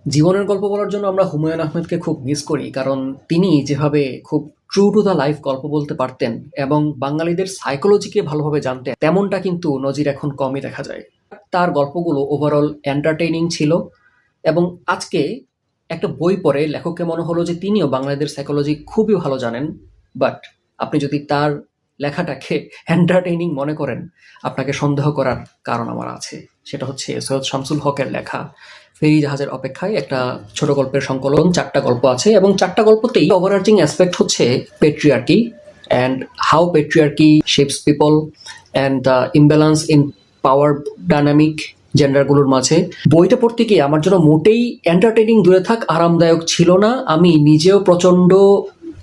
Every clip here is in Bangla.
জীবনের গল্প বলার জন্য আমরা হুমায়ূন আহমেদকে খুব মিস করি, কারণ তিনি যেভাবে খুব ট্রু টু দ্য লাইফ গল্প বলতে পারতেন এবং বাঙালিদের সাইকোলজিকে ভালোভাবে জানতেন, তেমনটা কিন্তু নজির এখন কমই দেখা যায়। তার গল্পগুলো ওভারঅল এন্টারটেইনিং ছিল এবং আজকে একটা বই পড়ে লেখককে মনে হলো যে তিনিও বাঙালিদের সাইকোলজি খুবই ভালো জানেন। বাট আপনি যদি তার লেখাটাকে এন্টারটেইনিং মনে করেন, আপনাকে সন্দেহ করার কারণ আমার আছে। সেটা হচ্ছে সৈয়দ শামসুল হকের লেখা ফেরি জাহাজের অপেক্ষায়, একটা ছোট গল্পের সংকলন। 4টা গল্প আছে এবং 4টা গল্পতেই ওভারআর্চিং অ্যাসপেক্ট হচ্ছে patriarchy and how patriarchy shapes people and the imbalance in power dynamic জেন্ডারগুলোর মাঝে। বইটা পড়তে গিয়ে আমার জন্য মোটেই এন্টারটেইনিং দূরে থাক আরামদায়ক ছিল না। আমি নিজেও প্রচণ্ড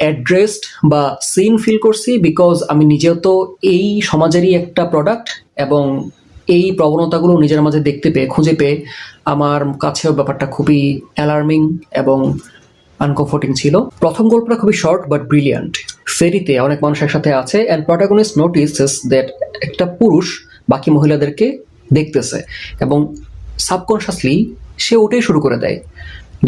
অ্যাড্রেসড বা সিন ফিল করছি, বিকজ আমি নিজেও তো এই সমাজেরই একটা প্রোডাক্ট এবং এই প্রবণতাগুলো নিজের মাঝে দেখতে পেয়ে, খুঁজে পেয়ে আমার কাছেও ব্যাপারটা খুবই অ্যালার্মিং এবং আনকমফোর্টিং ছিল। প্রথম গল্পটা খুবই শর্ট বাট ব্রিলিয়ান্ট। ফেরিতে অনেক মানুষ একসাথে আছে অ্যান্ড প্রটাগনিস্ট নোটিসেস দ্যাট একটা পুরুষ বাকি মহিলাদেরকে দেখতেছে এবং সাবকনশাসলি সে ওটাই শুরু করে দেয়।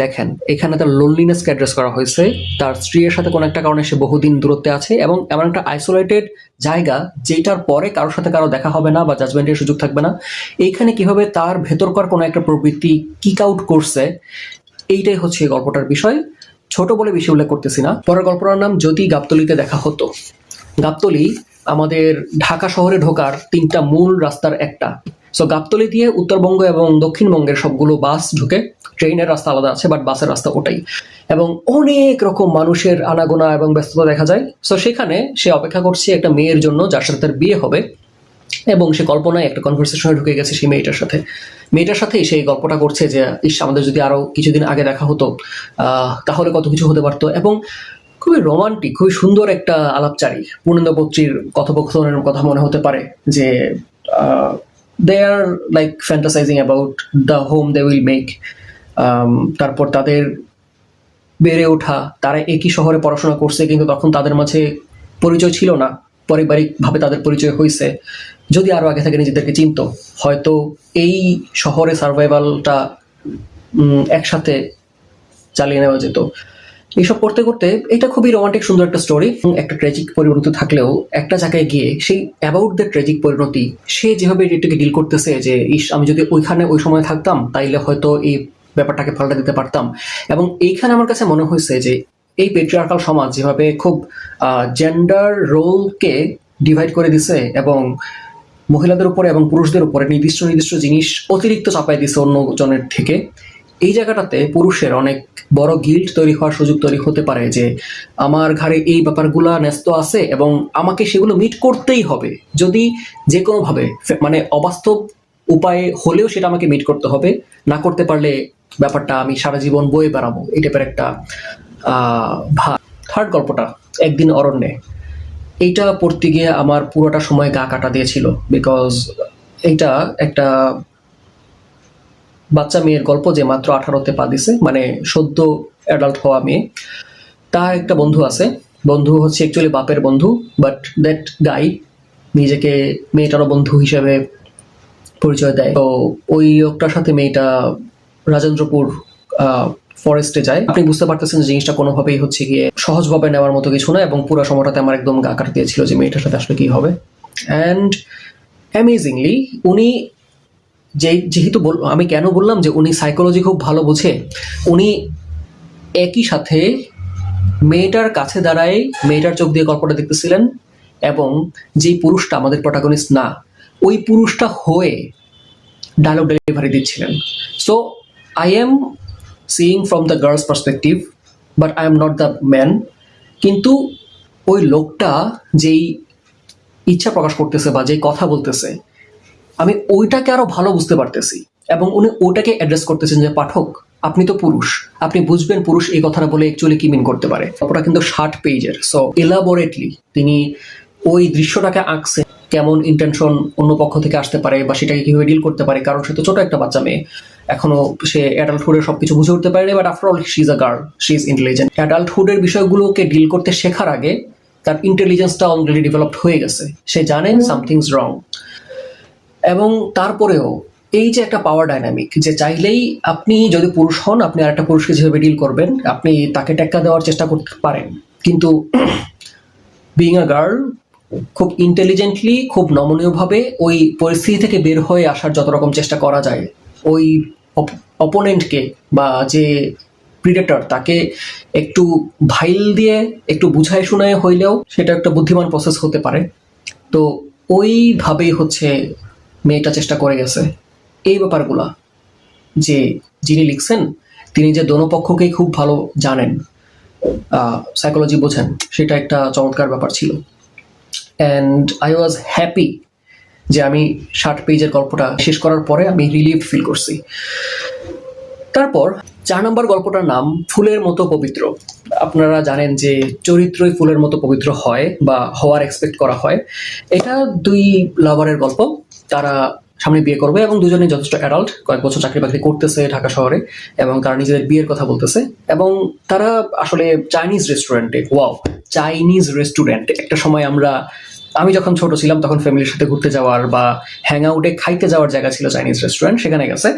দেখেন, এখানে তার লোনলিনেসকে অ্যাড্রেস করা হয়েছে। তার স্ত্রীর সাথে কোনো একটা কারণে সে বহুদিন দূরত্বে আছে এবং এমন একটা আইসোলেটেড জায়গা যেটার পরে কারোর সাথে কারো দেখা হবে না বা জাজমেন্টের সুযোগ থাকবে না। এইখানে কিভাবে তার ভেতরকার কোনো একটা প্রবৃত্তি কিক আউট করছে, এইটাই হচ্ছে এই গল্পটার বিষয়। ছোট বলে বেশি উল্লেখ করতেছি না। পরের গল্পটার নাম যদি গাবতলীতে দেখা হতো। গাবতলী আমাদের ঢাকা শহরে ঢোকার 3টা মূল রাস্তার একটা। সো গাবতলী দিয়ে উত্তরবঙ্গ এবং দক্ষিণবঙ্গের সবগুলো বাস ঢুকে। ট্রেনের রাস্তা আলাদা আছে, বাট বাসের রাস্তা ওটাই। এবং অনেক রকম মানুষের আনাগোনা এবং ব্যস্ততা দেখা যায়। সো সেখানে সে অপেক্ষা করছে একটা মেয়ের জন্য যার সাথে তার বিয়ে হবে, এবং সে কল্পনায় একটা কনভারসেশনে ঢুকে গেছে সেই মেয়েটার সাথেই সেই গল্পটা করছে যে ইস, আমাদের যদি আরো কিছুদিন আগে দেখা হতো তাহলে কত কিছু হতে পারতো। এবং খুবই রোমান্টিক, খুবই সুন্দর একটা আলাপচারী। পূর্ণেন্দ্রপত্রীর কথোপকথনের কথা মনে হতে পারে যে they are like fantasizing about the home they will make. তারপর তাদের বেড়ে ওঠা, তারা একই শহরে পড়াশোনা করছে কিন্তু তখন তাদের মাঝে পরিচয় ছিল না, পারিবারিকভাবে তাদের পরিচয় হয়েছে। যদি আরও আগে থেকে নিজেদেরকে চিনতো, হয়তো এই শহরে সার্ভাইভালটা একসাথে চালিয়ে নেওয়া যেত। এইসব করতে করতে এটা খুবই রোমান্টিক সুন্দর একটা স্টোরি। একটা ট্র্যাজিক পরিণতি থাকলেও একটা জায়গায় গিয়ে সেই অ্যাবাউট দ্য ট্র্যাজিক পরিণতি সে যেভাবে এটাকে ডিল করতেছে যে ইস, আমি যদি ওইখানে ওই সময় থাকতাম তাইলে হয়তো এই ব্যাপারটাকে পাল্টা দিতে পারতাম। এবং এইখানে আমার কাছে মনে হয়েছে যে এই পেট্রিয়ার্কাল সমাজ যেভাবে খুব জেন্ডার রোলকে ডিভাইড করে দিছে এবং মহিলাদের উপরে এবং পুরুষদের উপরে নির্দিষ্ট নির্দিষ্ট জিনিস অতিরিক্ত চাপাই দিছে অন্য জনের থেকে। এই জায়গাটাতে পুরুষের অনেক বড় গিল্ট তৈরি হওয়ার সুযোগ তৈরি হতে পারে যে আমার ঘাড়ে এই ব্যাপারগুলা ন্যস্ত আছে এবং আমাকে সেগুলো মিট করতেই হবে। যদি যে কোনোভাবে, মানে অবাস্তব উপায়ে হলেও সেটা আমাকে মিট করতে হবে, না করতে পারলে ব্যাপারটা আমি সারা জীবন বয়ে বেড়াবো, এই টাইপের একটা ভাব। থার্ড গল্পটা একদিন অরণ্যে, এইটা পড়তে গিয়ে আমার পুরোটা সময় গা কাটা দিয়েছিল, বিকজ এইটা একটা বাচ্চা মেয়ের গল্প যে মাত্র 18তে পা দিছে, মানে সদ্য অ্যাডাল্ট হওয়া মেয়ে। তার একটা বন্ধু আছে, বন্ধু হচ্ছে অ্যাকচুয়ালি বাপের বন্ধু, বাট দ্যাট গাই নিজেকে মেয়েটারও বন্ধু হিসেবে পরিচয় দেয়। তো ওই লোকটার সাথে মেয়েটা রাজেন্দ্রপুর ফরেস্টে যায়। আপনি বুঝতে পারতেছেন যে জিনিসটা কোনোভাবেই হচ্ছে গিয়ে সহজভাবে নেওয়ার মতো কিছু না, এবং পুরো সময়টাতে আমার একদম গা কাটা দিয়েছিল যে মেয়েটার সাথে আসলে কি হবে। অ্যান্ড অ্যামেজিংলি উনি যেহেতু আমি কেন বললাম যে উনি সাইকোলজি খুব ভালো বোঝে, উনি একই সাথে মেয়েটার কাছে দাঁড়ায় মেয়েটার চোখ দিয়ে গল্পটা দেখতেছিলেন এবং যেই পুরুষটা আমাদের প্রোটাগনিস্ট না, ওই পুরুষটা হয়ে ডায়লগ ডেলিভারি দিচ্ছিলেন। So I am seeing from the girls perspective, but I am not the man. কিন্তু ওই লোকটা যেই ইচ্ছা প্রকাশ করতেছে বা যেই কথা বলতেছে, আমি ওইটাকে আরো ভালো বুঝতে পারতেছি এবং উনি ওটাকে অ্যাড্রেস করতেছেন যে পাঠক, আপনি তো পুরুষ, আপনি বুঝবেন পুরুষ এই কথাটা বলে অ্যাকচুয়ালি কি মিন করতে পারে। ওটা কিন্তু 60 পেজের। সো এলাবোরেটলি তিনি ওই দৃশ্যটাকে আঁকছে, কেমন ইন্টেনশন অন্য পক্ষ থেকে আসতে পারে বা সেটাকে কিভাবে ডিল করতে পারে। কারণ সে তো ছোট একটা বাচ্চা মেয়ে, এখনো সে অ্যাডাল্টহুডের সবকিছু বুঝে উঠতে পারেনি, but after all she is a girl, she is intelligent. অ্যাডাল্টহুডের বিষয়গুলোকে ডিল করতে শেখার আগে তার ইন্টেলিজেন্সটা অলরেডি ডেভেলপড হয়ে গেছে, সে জানেন সামথিংস রং। এবং তারপরেও এই যে একটা পাওয়ার ডাইনামিক, যে চাইলেই আপনি যদি পুরুষ হন, আপনি আরেকটা পুরুষকে যেভাবে ডিল করবেন, আপনি তাকে টেক্কা দেওয়ার চেষ্টা করতে পারেন, কিন্তু বিইং আ গার্ল খুব ইন্টেলিজেন্টলি, খুব নমনীয়ভাবে ওই পরিস্থিতি থেকে বের হয়ে আসার যত রকম চেষ্টা করা যায়, ওই অপোনেন্টকে বা যে প্রিডেটর তাকে একটু ভাইল দিয়ে একটু বুঝায় শুনায় হইলেও সেটা একটা বুদ্ধিমান প্রসেস হতে পারে। তো ওইভাবেই হচ্ছে মেয়েটা চেষ্টা করে গেছে। এই ব্যাপারগুলা যে যিনি লিখছেন তিনি যে দোনো পক্ষকেই খুব ভালো জানেন, সাইকোলজি বোঝেন, সেটা একটা চমৎকার ব্যাপার ছিল। অ্যান্ড আই ওয়াজ হ্যাপি যে আমি 60 পেজের গল্পটা শেষ করার পরে আমি রিলিভ ফিল করছি। তারপর 4 নম্বর গল্পটার নাম ফুলের মতো পবিত্র। আপনারা জানেন যে চরিত্রই ফুলের মতো পবিত্র হয় বা হওয়ার এক্সপেক্ট করা হয়। এটা 2 লাভারের গল্প, তারা সামনে বিয়ে করবে এবং দুজনেই যথেষ্ট অ্যাডাল্ট, কয়েক বছর চাকরি বাকরি করতেছে ঢাকা শহরে, এবং তারা নিজেদের বিয়ের কথা বলতেছে। এবং তারা আসলে চাইনিজ রেস্টুরেন্টে, ওয়াও, চাইনিজ রেস্টুরেন্টে একটা সময় আমি যখন ছোট ছিলাম তখন ফ্যামিলির সাথে ঘুরতে যাওয়ার বা হ্যাং আউটে খাইতে যাওয়ার জায়গা ছিল চাইনিজ রেস্টুরেন্ট, সেখানে গেছে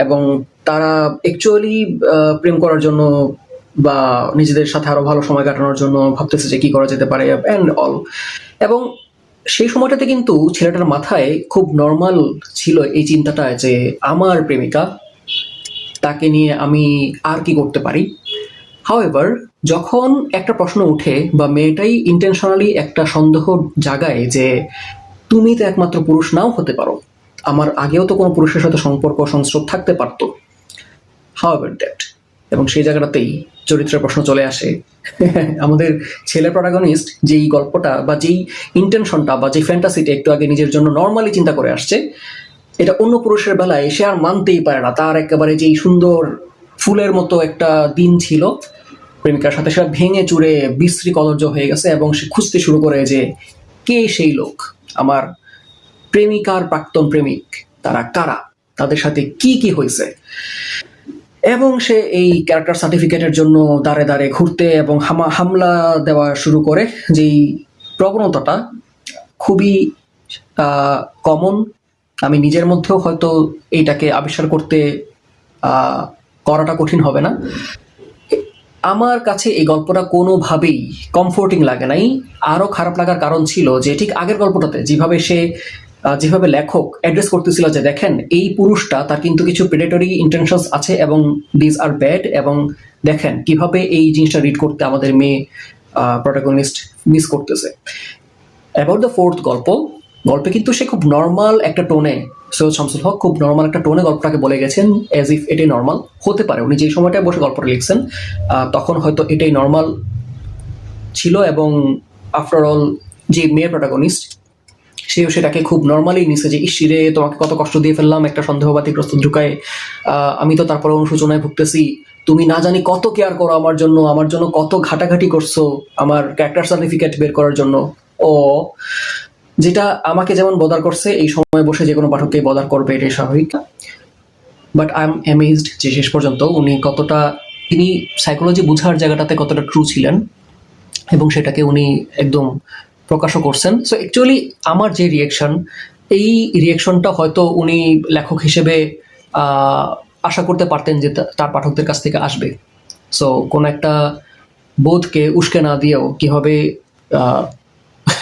এবং তারা অ্যাকচুয়ালি প্রেম করার জন্য বা নিজেদের সাথে আরো ভালো সময় কাটানোর জন্য ভাবতেছে যে কি করা যেতে পারে অ্যান্ড অল। এবং সেই সময়টাতে কিন্তু ছেলেটার মাথায় খুব নর্মাল ছিল এই চিন্তাটা যে আমার প্রেমিকা, তাকে নিয়ে আমি আর কি করতে পারি। হাউএভার, যখন একটা প্রশ্ন উঠে বা মেয়েটাই ইন্টেনশনালি একটা সন্দেহ জাগায় যে তুমি তো একমাত্র পুরুষ নাও হতে পারো, আমার আগেও তো কোনো পুরুষের সাথে সম্পর্ক সংস্রব থাকতে পারতো, হাউএভার দ্যাট, এবং সেই জায়গাটাতেই চরিত্রের প্রশ্ন চলে আসে। আমাদের ছেলে প্রটাগনিস্ট যেই গল্পটা বা যেই ইন্টেনশনটা বা যেই ফ্যান্টাসিটা একটু আগে নিজের জন্য নর্মালি চিন্তা করে আসছে, এটা অন্য পুরুষের বেলায় সে আর মানতেই পারে না। তার একেবারে যেই সুন্দর ফুলের মতো একটা দিন ছিল প্রেমিকার সাথে, সেটা ভেঙে চুরে বিশ্রী কদর্য হয়ে গেছে এবং সে খুঁজতে শুরু করে যে কে সেই লোক, আমার প্রেমিকার প্রাক্তন প্রেমিক, তারা কারা, তাদের সাথে কি কি হয়েছে। এবং সে এই ক্যারেক্টার সার্টিফিকেটের জন্য দাঁড়ে দাঁড়ে ঘুরতে এবং হামলা দেওয়া শুরু করে, যেই প্রবণতাটা খুবই কমন। আমি নিজের মধ্যেও হয়তো এইটাকে আবিষ্কার করাটা কঠিন হবে না। আমার কাছে এই গল্পটা কোনোভাবেই কমফোর্টিং লাগে নাই। আরও খারাপ লাগার কারণ ছিল যে ঠিক আগের গল্পটাতে যেভাবে লেখক অ্যাড্রেস করতেছিল যে দেখেন এই পুরুষটা, তার কিন্তু কিছু প্রেডেটরি ইন্টেনশনস আছে এবং দিস আর ব্যাড, এবং দেখেন কিভাবে এই জিনিসটা রিড করতে আমাদের মেয়ে প্রোটাগনিস্ট মিস করতেছে। অ্যাবাউট দ্য ফোর্থ গল্পে কিন্তু সে খুব নর্মাল একটা টোনে, সৈয়দ শামসুল হক খুব নর্মাল একটা টোনে গল্পটাকে বলে গেছেন, অ্যাজ ইফ এটাই নর্মাল হতে পারে। উনি যেই সময়টায় বসে গল্পটা লিখছেন তখন হয়তো এটাই নর্মাল ছিল, এবং আফটার অল যে মেয়ে প্রোটাগনিস্ট সেও সেটাকে খুব নর্মালি নিছে যে ইসিরে তোমাকে কত কষ্ট দিয়ে ফেললাম একটা সন্দেহবাদীগ্রস্ত ঢুকায়, আমি তো তারপরে অনুশোচনায় ভুগতেছি, তুমি না জানি কত কেয়ার করো আমার জন্য কত ঘাটাঘাটি করছো আমার ক্যারেক্টার সার্টিফিকেট বের করার জন্য। ও যেটা আমাকে যেমন বদার করছে এই সময় বসে যে কোনো পাঠককেই বদার করবে, এটাই স্বাভাবিক। বাট আই এম অ্যামেজড যে শেষ পর্যন্ত তিনি সাইকোলজি বুঝার জায়গাটাতে কতটা ট্রু ছিলেন এবং সেটাকে উনি একদম প্রকাশও করছেন। সো অ্যাকচুয়ালি আমার যে এই রিয়েকশনটা হয়তো উনি লেখক হিসেবে আশা করতে পারতেন যে তার পাঠকদের কাছ থেকে আসবে। সো কোনো একটা বোধকে উস্কে না দিয়েও কীভাবে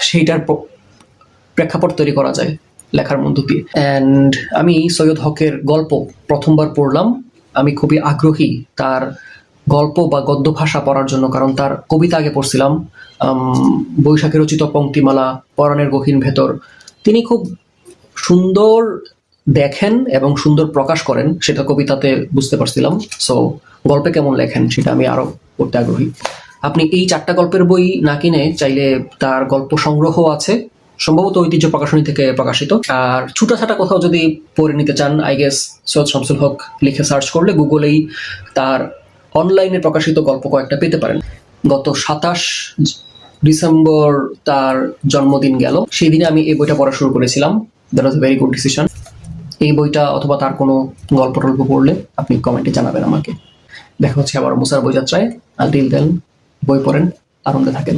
সেইটার প্রেক্ষাপট তৈরি করা যায় লেখার মধ্য দিয়ে। অ্যান্ড আমি সৈয়দ হকের গল্প প্রথমবার পড়লাম, আমি খুবই আগ্রহী তার গল্প বা গদ্য ভাষা পড়ার জন্য, কারণ তার কবিতা আগে পড়ছিলাম, বৈশাখে রচিত পংক্তিমালা, পরাণের গহীন ভেতর। তিনি খুব সুন্দর দেখেন এবং সুন্দর প্রকাশ করেন, সেটা কবিতাতে বুঝতে পারছিলাম। সো গল্পে কেমন লেখেন সেটা আমি আরও পড়তে আগ্রহী। আপনি এই 4টা গল্পের বই না কিনে চাইলে তার গল্প সংগ্রহ আছে, সম্ভবত ঐতিহ্য প্রকাশনী থেকে প্রকাশিত। আর ছুটাছাটা কোথাও যদি পড়ে নিতে চান, আই গেস সৈয়দ শামসুল হক লিখে সার্চ করলে গুগলেই তার অনলাইনে প্রকাশিত গল্প কয়েকটা পেতে পারেন। গত 27 ডিসেম্বর তার জন্মদিন গেল, সেই দিনে আমি এই বইটা পড়া শুরু করেছিলাম। That was a very good decision. এই বইটা অথবা তার কোনো গল্প টল্প পড়লে আপনি কমেন্টে জানাবেন আমাকে। দেখা হচ্ছে আবার মুসার বইযাত্রায়। আনটিল দেন বই পড়েন, আনন্দে থাকেন।